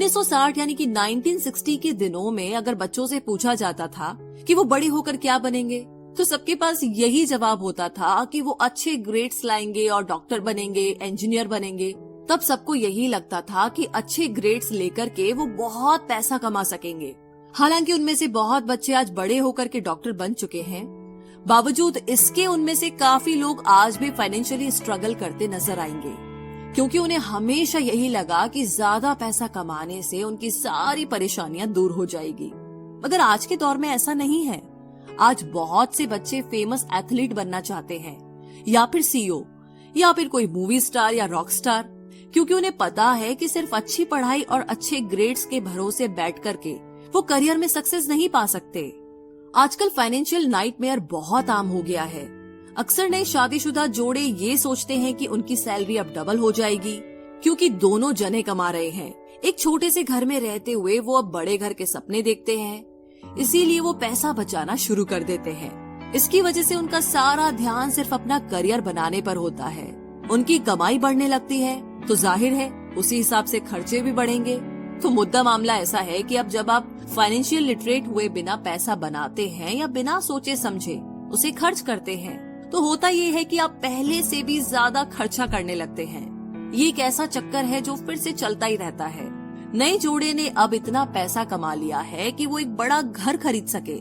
1960 यानी कि 1960 के दिनों में अगर बच्चों से पूछा जाता था कि वो बड़े होकर क्या बनेंगे, तो सबके पास यही जवाब होता था कि वो अच्छे ग्रेड्स लाएंगे और डॉक्टर बनेंगे, इंजीनियर बनेंगे। तब सबको यही लगता था कि अच्छे ग्रेड्स लेकर के वो बहुत पैसा कमा सकेंगे। हालांकि उनमें से बहुत बच्चे आज बड़े होकर के डॉक्टर बन चुके हैं। बावजूद इसके उनमें से काफी लोग आज भी फाइनेंशियली स्ट्रगल करते नजर आएंगे, क्योंकि उन्हें हमेशा यही लगा कि ज्यादा पैसा कमाने से उनकी सारी परेशानियां दूर हो जाएगी। मगर आज के दौर में ऐसा नहीं है। आज बहुत से बच्चे फेमस एथलीट बनना चाहते हैं, या फिर सीईओ, या फिर कोई मूवी स्टार या रॉक स्टार, क्योंकि उन्हें पता है कि सिर्फ अच्छी पढ़ाई और अच्छे ग्रेड्स के भरोसे बैठ करके वो करियर में सक्सेस नहीं पा सकते। आजकल फाइनेंशियल नाइटमेयर बहुत आम हो गया है। अक्सर नए शादीशुदा जोड़े ये सोचते हैं कि उनकी सैलरी अब डबल हो जाएगी, क्योंकि दोनों जने कमा रहे हैं। एक छोटे से घर में रहते हुए वो अब बड़े घर के सपने देखते हैं, इसीलिए वो पैसा बचाना शुरू कर देते हैं। इसकी वजह से उनका सारा ध्यान सिर्फ अपना करियर बनाने पर होता है। उनकी कमाई बढ़ने लगती है तो जाहिर है उसी हिसाब से खर्चे भी बढ़ेंगे। तो मुद्दा मामला ऐसा है कि अब जब आप फाइनेंशियल लिटरेट हुए बिना पैसा बनाते हैं या बिना सोचे समझे उसे खर्च करते हैं, तो होता ये है कि आप पहले से भी ज्यादा खर्चा करने लगते हैं। ये एक ऐसा चक्कर है जो फिर से चलता ही रहता है। नए जोड़े ने अब इतना पैसा कमा लिया है कि वो एक बड़ा घर खरीद सके।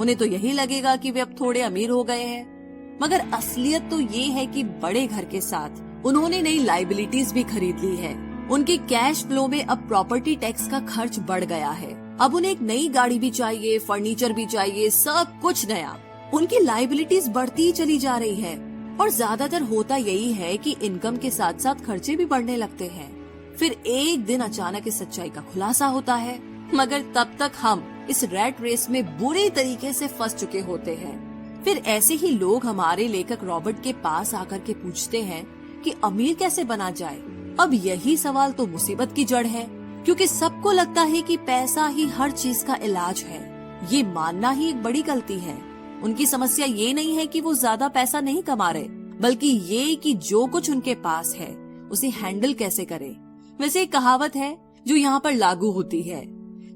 उन्हें तो यही लगेगा कि वे अब थोड़े अमीर हो गए हैं, मगर असलियत तो ये है कि बड़े घर के साथ उन्होंने नई लायबिलिटीज भी खरीद ली है। उनके कैश फ्लो में अब प्रॉपर्टी टैक्स का खर्च बढ़ गया है। अब उन्हें एक नई गाड़ी भी चाहिए, फर्नीचर भी चाहिए, सब कुछ नया। उनकी लायबिलिटीज बढ़ती ही चली जा रही है और ज्यादातर होता यही है कि इनकम के साथ साथ खर्चे भी बढ़ने लगते हैं। फिर एक दिन अचानक इस सच्चाई का खुलासा होता है, मगर तब तक हम इस रैट रेस में बुरी तरीके से फंस चुके होते हैं। फिर ऐसे ही लोग हमारे लेखक रॉबर्ट के पास आकर के पूछते हैं कि अमीर कैसे बना जाए। अब यही सवाल तो मुसीबत की जड़ है, क्योंकि सबको लगता है कि पैसा ही हर चीज का इलाज है। ये मानना ही एक बड़ी गलती है। उनकी समस्या ये नहीं है कि वो ज्यादा पैसा नहीं कमा रहे, बल्कि ये कि जो कुछ उनके पास है उसे हैंडल कैसे करें। वैसे एक कहावत है जो यहाँ पर लागू होती है,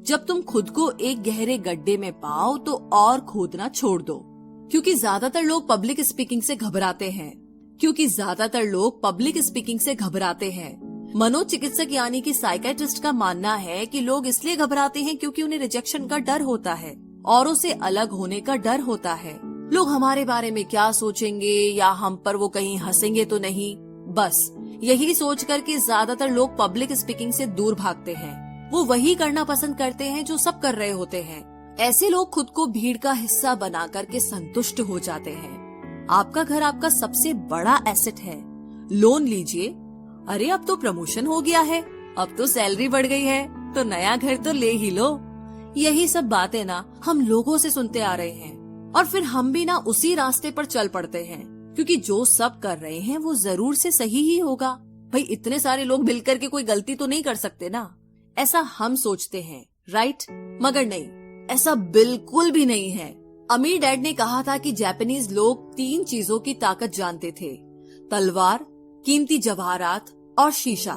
जब तुम खुद को एक गहरे गड्ढे में पाओ तो और खोदना छोड़ दो। क्योंकि ज्यादातर लोग पब्लिक स्पीकिंग से घबराते हैं। मनोचिकित्सक यानी कि साइकेट्रिस्ट का मानना है कि लोग इसलिए घबराते हैं क्योंकि उन्हें रिजेक्शन का डर होता है, औरों से अलग होने का डर होता है। लोग हमारे बारे में क्या सोचेंगे या हम पर वो कहीं हंसेंगे तो नहीं, बस यही सोच करके ज्यादातर लोग पब्लिक स्पीकिंग से दूर भागते हैं। वो वही करना पसंद करते हैं जो सब कर रहे होते हैं। ऐसे लोग खुद को भीड़ का हिस्सा बना करके संतुष्ट हो जाते हैं। आपका घर आपका सबसे बड़ा एसेट है। लोन लीजिए, अरे अब तो प्रमोशन हो गया है, अब तो सैलरी बढ़ गई है, तो नया घर तो ले ही लो। यही सब बातें ना हम लोगों से सुनते आ रहे हैं और फिर हम भी ना उसी रास्ते पर चल पड़ते हैं, क्योंकि जो सब कर रहे हैं वो जरूर से सही ही होगा। भाई इतने सारे लोग मिलकर के कोई गलती तो नहीं कर सकते ना, ऐसा हम सोचते हैं, राइट? मगर नहीं, ऐसा बिल्कुल भी नहीं है। अमीर डैड ने कहा था कि जापानीज लोग 3 चीजों की ताकत जानते थे, तलवार, कीमती जवाहरात और शीशा।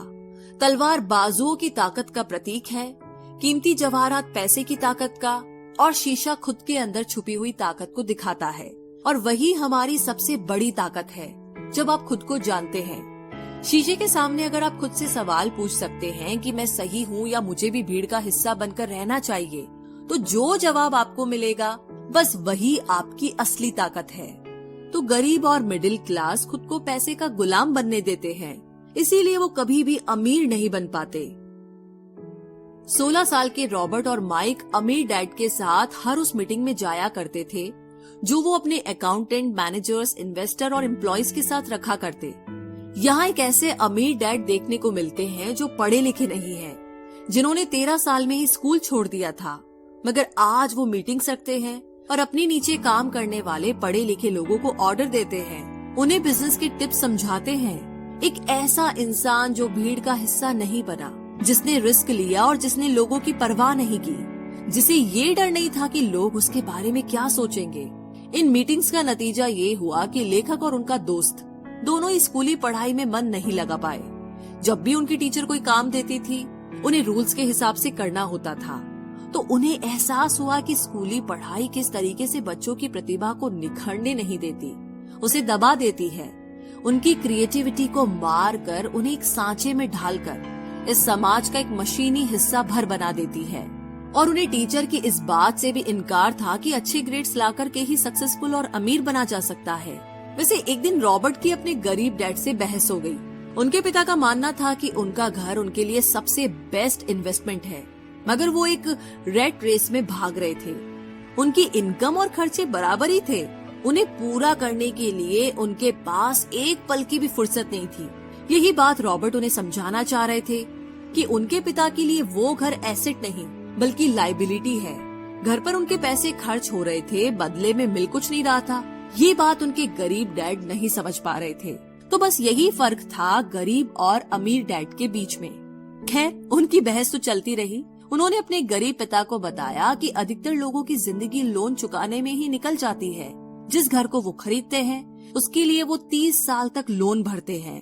तलवार बाजुओं की ताकत का प्रतीक है, कीमती जवाहरात पैसे की ताकत का, और शीशा खुद के अंदर छुपी हुई ताकत को दिखाता है। और वही हमारी सबसे बड़ी ताकत है जब आप खुद को जानते हैं। शीशे के सामने अगर आप खुद से सवाल पूछ सकते हैं कि मैं सही हूँ या मुझे भी भीड़ का हिस्सा बनकर रहना चाहिए, तो जो जवाब आपको मिलेगा बस वही आपकी असली ताकत है। तो गरीब और मिडिल क्लास खुद को पैसे का गुलाम बनने देते हैं, इसीलिए वो कभी भी अमीर नहीं बन पाते। 16 साल के रॉबर्ट और माइक अमीर डैड के साथ हर उस मीटिंग में जाया करते थे जो वो अपने अकाउंटेंट, मैनेजर्स, इन्वेस्टर और एम्प्लॉयज के साथ रखा करते। यहाँ एक ऐसे अमीर डैड देखने को मिलते हैं जो पढ़े लिखे नहीं हैं, जिन्होंने 13 साल में ही स्कूल छोड़ दिया था, मगर आज वो मीटिंग्स रखते हैं और अपने नीचे काम करने वाले पढ़े लिखे लोगों को ऑर्डर देते हैं, उन्हें बिजनेस के टिप्स समझाते हैं। एक ऐसा इंसान जो भीड़ का हिस्सा नहीं बना, जिसने रिस्क लिया और जिसने लोगों की परवाह नहीं की, जिसे ये डर नहीं था कि लोग उसके बारे में क्या सोचेंगे। इन मीटिंग्स का नतीजा ये हुआ कि लेखक और उनका दोस्त दोनों ही स्कूली पढ़ाई में मन नहीं लगा पाए। जब भी उनकी टीचर कोई काम देती थी उन्हें रूल्स के हिसाब से करना होता था। तो उन्हें एहसास हुआ कि स्कूली पढ़ाई किस तरीके से बच्चों की प्रतिभा को निखरने नहीं देती, उसे दबा देती है। उनकी क्रिएटिविटी को मार कर उन्हें एक सांचे में ढालकर इस समाज का एक मशीनी हिस्सा भर बना देती है। और उन्हें टीचर की इस बात से भी इनकार था कि अच्छे ग्रेड्स लाकर के ही सक्सेसफुल और अमीर बना जा सकता है। वैसे एक दिन रॉबर्ट की अपने गरीब डैड से बहस हो गई। उनके पिता का मानना था कि उनका घर उनके लिए सबसे बेस्ट इन्वेस्टमेंट है, मगर वो एक रेट रेस में भाग रहे थे। उनकी इनकम और खर्चे बराबर ही थे। उन्हें पूरा करने के लिए उनके पास एक पल की भी फुर्सत नहीं थी। यही बात रॉबर्ट उन्हें समझाना चाह रहे थे कि उनके पिता के लिए वो घर एसेट नहीं बल्कि लाइबिलिटी है। घर पर उनके पैसे खर्च हो रहे थे, बदले में मिल कुछ नहीं रहा था। ये बात उनके गरीब डैड नहीं समझ पा रहे थे। तो बस यही फर्क था गरीब और अमीर डैड के बीच में। खैर, उनकी बहस तो चलती रही। उन्होंने अपने गरीब पिता को बताया कि अधिकतर लोगों की जिंदगी लोन चुकाने में ही निकल जाती है। जिस घर को वो खरीदते हैं उसके लिए वो 30 साल तक लोन भरते हैं,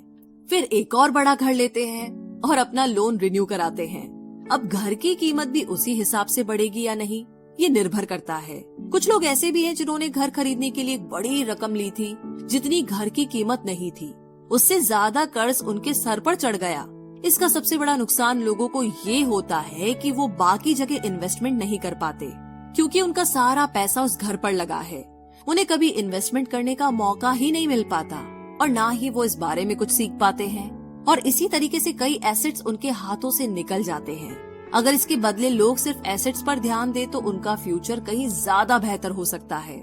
फिर एक और बड़ा घर लेते हैं और अपना लोन रिन्यू कराते हैं। अब घर की कीमत भी उसी हिसाब से बढ़ेगी या नहीं, ये निर्भर करता है। कुछ लोग ऐसे भी हैं जिन्होंने घर खरीदने के लिए एक बड़ी रकम ली थी, जितनी घर की कीमत नहीं थी। उससे ज्यादा कर्ज उनके सर पर चढ़ गया। इसका सबसे बड़ा नुकसान लोगों को ये होता है कि वो बाकी जगह इन्वेस्टमेंट नहीं कर पाते, क्योंकि उनका सारा पैसा उस घर पर लगा है। उन्हें कभी इन्वेस्टमेंट करने का मौका ही नहीं मिल पाता और ना ही वो इस बारे में कुछ सीख पाते हैं। और इसी तरीके से कई एसेट्स उनके हाथों से निकल जाते हैं। अगर इसके बदले लोग सिर्फ एसेट्स पर ध्यान दे तो उनका फ्यूचर कहीं ज्यादा बेहतर हो सकता है।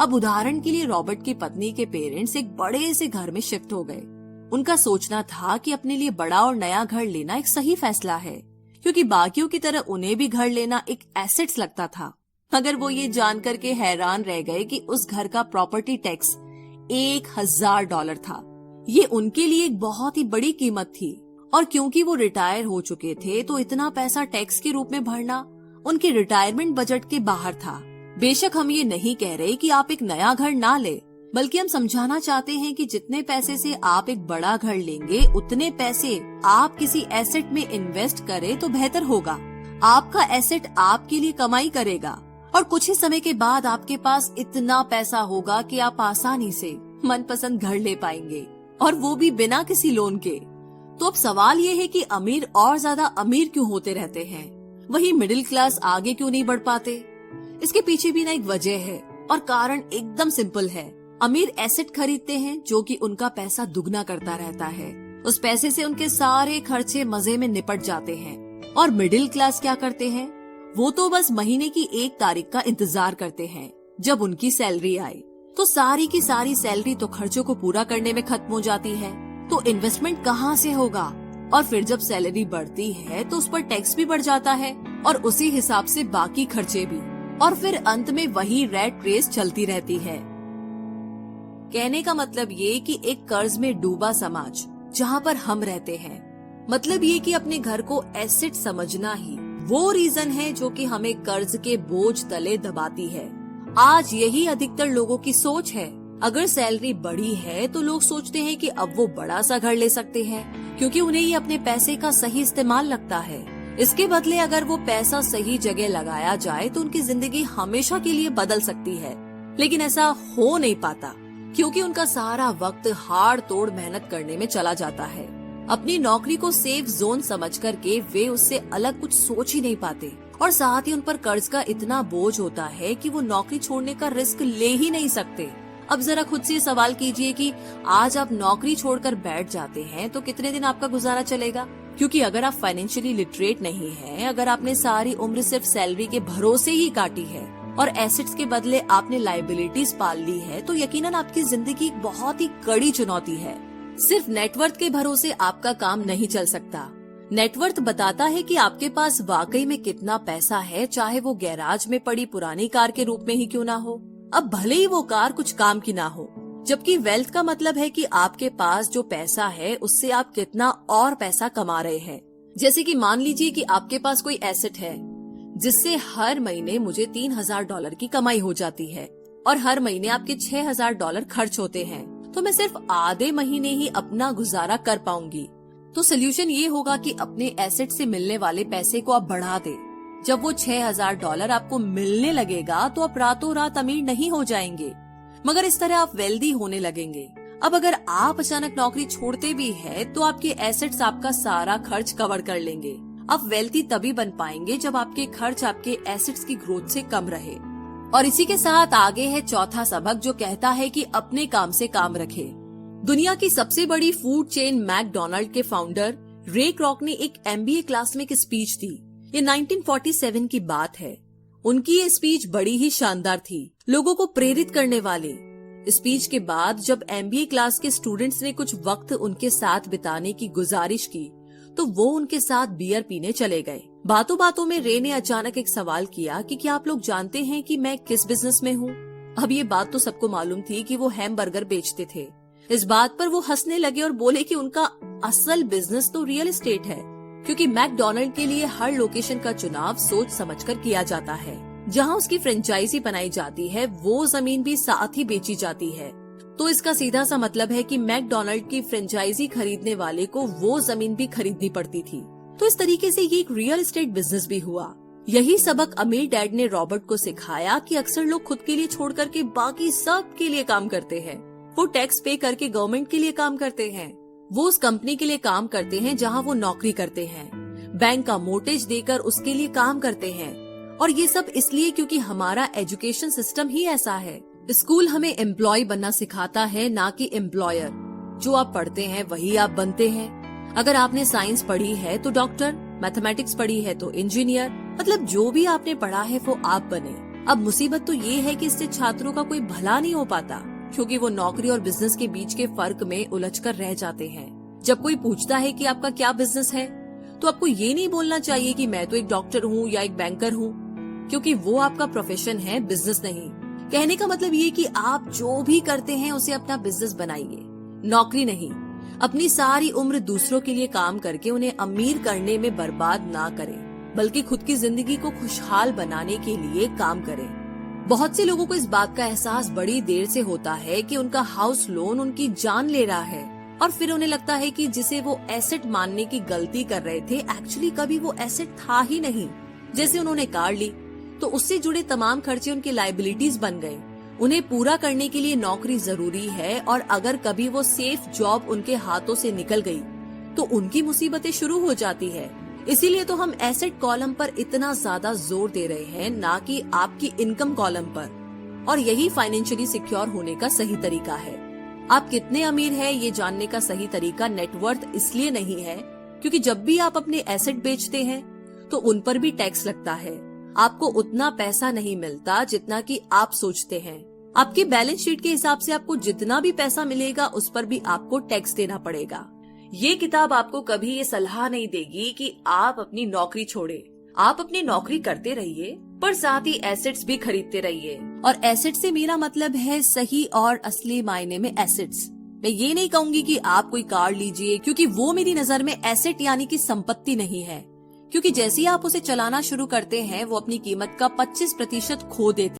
अब उदाहरण के लिए रॉबर्ट की पत्नी के पेरेंट्स एक बड़े से घर में शिफ्ट हो गए। उनका सोचना था कि अपने लिए बड़ा और नया घर लेना एक सही फैसला है, क्योंकि बाकियों की तरह उन्हें भी घर लेना एक एसेट्स लगता था। मगर वो ये जानकर के हैरान रह गए कि उस घर का प्रॉपर्टी टैक्स $1000 था। ये उनके लिए एक बहुत ही बड़ी कीमत थी, और क्योंकि वो रिटायर हो चुके थे तो इतना पैसा टैक्स के रूप में भरना उनके रिटायरमेंट बजट के बाहर था। बेशक हम ये नहीं कह रहे कि आप एक नया घर ना ले, बल्कि हम समझाना चाहते हैं कि जितने पैसे से आप एक बड़ा घर लेंगे उतने पैसे आप किसी एसेट में इन्वेस्ट करें तो बेहतर होगा। आपका एसेट आपके लिए कमाई करेगा और कुछ ही समय के बाद आपके पास इतना पैसा होगा कि आप आसानी से मनपसंद घर ले पाएंगे, और वो भी बिना किसी लोन के। तो अब सवाल ये है कि अमीर और ज्यादा अमीर क्यों होते रहते हैं, वही मिडिल क्लास आगे क्यों नहीं बढ़ पाते? इसके पीछे भी ना एक वजह है, और कारण एकदम सिंपल है। अमीर एसेट खरीदते हैं जो कि उनका पैसा दुगना करता रहता है। उस पैसे से उनके सारे खर्चे मजे में निपट जाते हैं। और मिडिल क्लास क्या करते हैं? वो तो बस महीने की 1 तारीख का इंतजार करते हैं जब उनकी सैलरी आए। तो सारी की सारी सैलरी तो खर्चों को पूरा करने में खत्म हो जाती है, तो इन्वेस्टमेंट कहाँ से होगा? और फिर जब सैलरी बढ़ती है तो उस पर टैक्स भी बढ़ जाता है और उसी हिसाब से बाकी खर्चे भी, और फिर अंत में वही रैट रेस चलती रहती है। कहने का मतलब ये कि एक कर्ज में डूबा समाज जहाँ पर हम रहते हैं, मतलब ये कि अपने घर को एसेट समझना ही वो रीजन है जो कि हमें कर्ज के बोझ तले दबाती है। आज यही अधिकतर लोगों की सोच है। अगर सैलरी बढ़ी है तो लोग सोचते हैं कि अब वो बड़ा सा घर ले सकते हैं, क्योंकि उन्हें ये अपने पैसे का सही इस्तेमाल लगता है। इसके बदले अगर वो पैसा सही जगह लगाया जाए तो उनकी जिंदगी हमेशा के लिए बदल सकती है। लेकिन ऐसा हो नहीं पाता, क्योंकि उनका सारा वक्त हाड़ तोड़ मेहनत करने में चला जाता है। अपनी नौकरी को सेफ जोन समझ करके वे उससे अलग कुछ सोच ही नहीं पाते, और साथ ही उन पर कर्ज का इतना बोझ होता है कि वो नौकरी छोड़ने का रिस्क ले ही नहीं सकते। अब जरा खुद से सवाल कीजिए कि आज आप नौकरी छोड़कर बैठ जाते हैं तो कितने दिन आपका गुजारा चलेगा? क्योंकि अगर आप फाइनेंशियली लिटरेट नहीं हैं, अगर आपने सारी उम्र सिर्फ सैलरी के भरोसे ही काटी है और एसेट्स के बदले आपने लायबिलिटीज पाल ली है, तो यकीनन आपकी जिंदगी एक बहुत ही कड़ी चुनौती है। सिर्फ नेटवर्थ के भरोसे आपका काम नहीं चल सकता। नेटवर्थ बताता है कि आपके पास वाकई में कितना पैसा है, चाहे वो गैराज में पड़ी पुरानी कार के रूप में ही क्यों ना हो। अब भले ही वो कार कुछ काम की ना हो, जबकि वेल्थ का मतलब है कि आपके पास जो पैसा है उससे आप कितना और पैसा कमा रहे हैं। जैसे कि मान लीजिए कि आपके पास कोई एसेट है जिससे हर महीने मुझे $3000 की कमाई हो जाती है और हर महीने आपके $6000 खर्च होते हैं, तो मैं सिर्फ आधे महीने ही अपना गुजारा कर पाऊंगी। तो सोल्यूशन ये होगा कि अपने एसेट से मिलने वाले पैसे को आप बढ़ा दे। जब वो $6,000 आपको मिलने लगेगा तो आप रातों रात अमीर नहीं हो जाएंगे, मगर इस तरह आप वेल्दी होने लगेंगे। अब अगर आप अचानक नौकरी छोड़ते भी हैं, तो आपके एसेट्स आपका सारा खर्च कवर कर लेंगे। आप वेल्दी तभी बन पाएंगे जब आपके खर्च आपके एसेट्स की ग्रोथ से कम रहे। और इसी के साथ आगे है चौथा सबक, जो कहता है कि अपने काम से काम रखे। दुनिया की सबसे बड़ी फूड चेन मैकडोनाल्ड के फाउंडर रे क्रॉक ने एक MBA क्लास में एक स्पीच दी। ये 1947 की बात है। उनकी ये स्पीच बड़ी ही शानदार थी, लोगों को प्रेरित करने वाली। स्पीच के बाद जब MBA क्लास के स्टूडेंट्स ने कुछ वक्त उनके साथ बिताने की गुजारिश की, तो वो उनके साथ बियर पीने चले गए। बातों बातों में रे ने अचानक एक सवाल किया कि क्या आप लोग जानते हैं कि मैं किस बिजनेस में हूँ। अब ये बात तो सबको मालूम थी कि वो हैमबर्गर बेचते थे। इस बात पर वो हंसने लगे और बोले कि उनका असल बिजनेस तो रियल एस्टेट है, क्योंकि मैकडोनाल्ड के लिए हर लोकेशन का चुनाव सोच समझकर किया जाता है। जहाँ उसकी फ्रेंचाइजी बनाई जाती है, वो जमीन भी साथ ही बेची जाती है। तो इसका सीधा सा मतलब है कि मैकडोनाल्ड की फ्रेंचाइजी खरीदने वाले को वो जमीन भी खरीदनी पड़ती थी। तो इस तरीके से ये एक रियल एस्टेट बिजनेस भी हुआ। यही सबक अमीर डैड ने रॉबर्ट को सिखाया कि अक्सर लोग खुद के लिए छोड़ करके बाकी सब के लिए काम करते हैं। वो टैक्स पे करके गवर्नमेंट के लिए काम करते हैं, वो उस कंपनी के लिए काम करते हैं जहाँ वो नौकरी करते हैं, बैंक का मोर्टेज देकर उसके लिए काम करते हैं। और ये सब इसलिए क्योंकि हमारा एजुकेशन सिस्टम ही ऐसा है। स्कूल हमें एम्प्लॉय बनना सिखाता है, ना कि एम्प्लॉयर। जो आप पढ़ते हैं वही आप बनते हैं। अगर आपने साइंस पढ़ी है तो डॉक्टर, मैथमेटिक्स पढ़ी है तो इंजीनियर, मतलब जो भी आपने पढ़ा है वो आप बने। अब मुसीबत तो ये है कि इससे छात्रों का कोई भला नहीं हो पाता, क्योंकि वो नौकरी और बिजनेस के बीच के फर्क में उलझकर रह जाते हैं। जब कोई पूछता है कि आपका क्या बिजनेस है, तो आपको ये नहीं बोलना चाहिए कि मैं तो एक डॉक्टर हूँ या एक बैंकर हूँ, क्योंकि वो आपका प्रोफेशन है, बिजनेस नहीं। कहने का मतलब ये कि आप जो भी करते हैं उसे अपना बिजनेस बनाइए, नौकरी नहीं। अपनी सारी उम्र दूसरों के लिए काम करके उन्हें अमीर करने में बर्बाद ना करें, बल्कि खुद की जिंदगी को खुशहाल बनाने के लिए काम करें। बहुत से लोगों को इस बात का एहसास बड़ी देर से होता है कि उनका हाउस लोन उनकी जान ले रहा है, और फिर उन्हें लगता है कि जिसे वो एसेट मानने की गलती कर रहे थे, एक्चुअली कभी वो एसेट था ही नहीं। जैसे उन्होंने कार ली तो उससे जुड़े तमाम खर्चे उनके लायबिलिटीज बन गए। उन्हें पूरा करने के लिए नौकरी जरूरी है, और अगर कभी वो सेफ जॉब उनके हाथों से निकल गई तो उनकी मुसीबतें शुरू हो जाती है। इसीलिए तो हम एसेट कॉलम पर इतना ज्यादा जोर दे रहे हैं, ना कि आपकी इनकम कॉलम पर। और यही फाइनेंशियली सिक्योर होने का सही तरीका है। आप कितने अमीर हैं ये जानने का सही तरीका नेटवर्थ इसलिए नहीं है क्योंकि जब भी आप अपने एसेट बेचते हैं तो उन पर भी टैक्स लगता है। आपको उतना पैसा नहीं मिलता जितना कि आप सोचते हैं। आपके बैलेंस शीट के हिसाब से आपको जितना भी पैसा मिलेगा उस पर भी आपको टैक्स देना पड़ेगा। ये किताब आपको कभी ये सलाह नहीं देगी कि आप अपनी नौकरी छोड़े। आप अपनी नौकरी करते रहिए, पर साथ ही एसेट्स भी खरीदते रहिए। और एसेट से मेरा मतलब है सही और असली मायने में एसेट्स। मैं ये नहीं कहूंगी कि आप कोई कार लीजिए, क्योंकि वो मेरी नजर में एसेट यानी कि संपत्ति नहीं है। क्योंकि जैसे ही आप उसे चलाना शुरू करते हैं वो अपनी कीमत का 25% खो देते